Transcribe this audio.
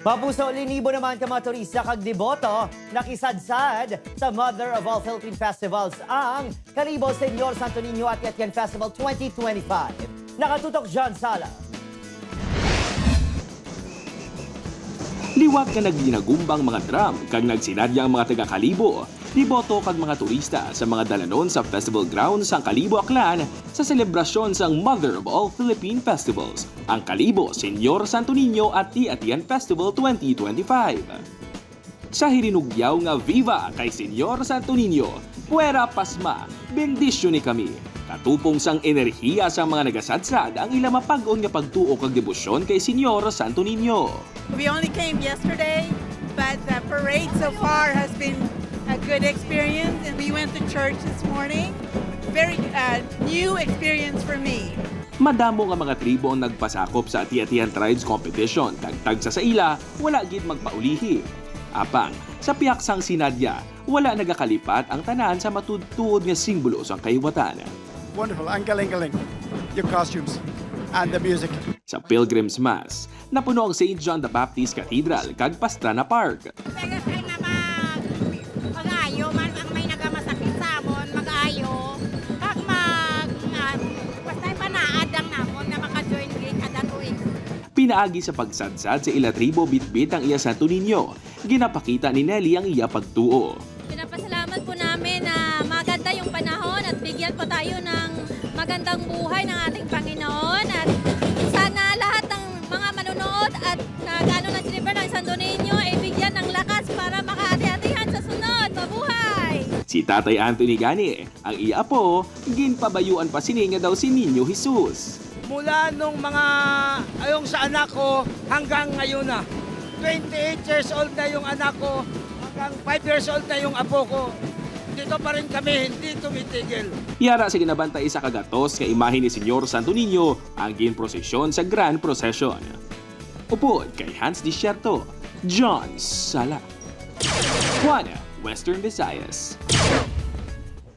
Mapuso linibo naman ka mga turista kag deboto nakisadsad sa Mother of all Philippine Festivals ang Kalibo Señor Santo Niño at Atian Festival 2025. Nakatutok John Sala. Liwat ka naglinagumbang mga drum kag nagsinadya ang mga taga-Kalibo, liboto kag mga turista sa mga dalanon sa festival grounds sang Kalibo Aklan sa selebrasyon sang Mother of all Philippine Festivals, ang Kalibo Señor Santo Niño at Atian Festival 2025. Sa hirinugyaw nga viva kay Señor Santo Niño, puwera pasma, bendisyon ni kami. Katupong sang enerhiya sa mga nagasadsad ang ilang mapag-on nga pagtuo kag debosyon kay Señor Santo Niño. We only came yesterday, but the parade so far has been a good experience. And we went to church this morning. Very new experience for me. Madamo nga mga tribo ang nagpasakop sa Ati-Atian Tribes Competition kag tagsa sa ila wala gid magpaulihi. Apang sa piyaksang sinadya, wala nagakalipat ang tanan sa matudtuod nga simbolo sang kahiwatan. Wonderful, ang galing-galing. Your costumes and the music. Sa Pilgrim's Mass, napuno ang St. John the Baptist Cathedral kag Pastrana Park. Kaya nga mag-ayo, man ang may nagamasakit sa amon, mag-ayo. Kag basta panaad ang namon na maka-join gate kada tuig. Pinaagi sa pagsadsad sa ila tribo bitbit ang iya Santo Niño, ginapakita ni Nelly ang iya pagtuo. Pinapasalamat po namin na maganda yung panahon at bigyan po tayo ng magandang buhay ng ating Panginoon at sana lahat ng mga manonood at nag-ano na silver ng Santo Niño ay bigyan ng lakas para makaati-atihan sa sunod. Mabuhay! Si Tatay Anthony Gani, ang iya po, ginpabayuan pa sininga daw si Niño Jesus. Mula nung mga ayong sa anak ko hanggang ngayon na. 28 years old na yung anak ko, hanggang 5 years old na yung apo ko. Dito pa rin kami, hindi tumitigil. Yara sa ginabantay sa kagatos nga imahe ni Señor Santo Niño ang ginprosesyon sa Grand Procession. Upod kay Hans Desierto, John Sala. Juana, Western Visayas.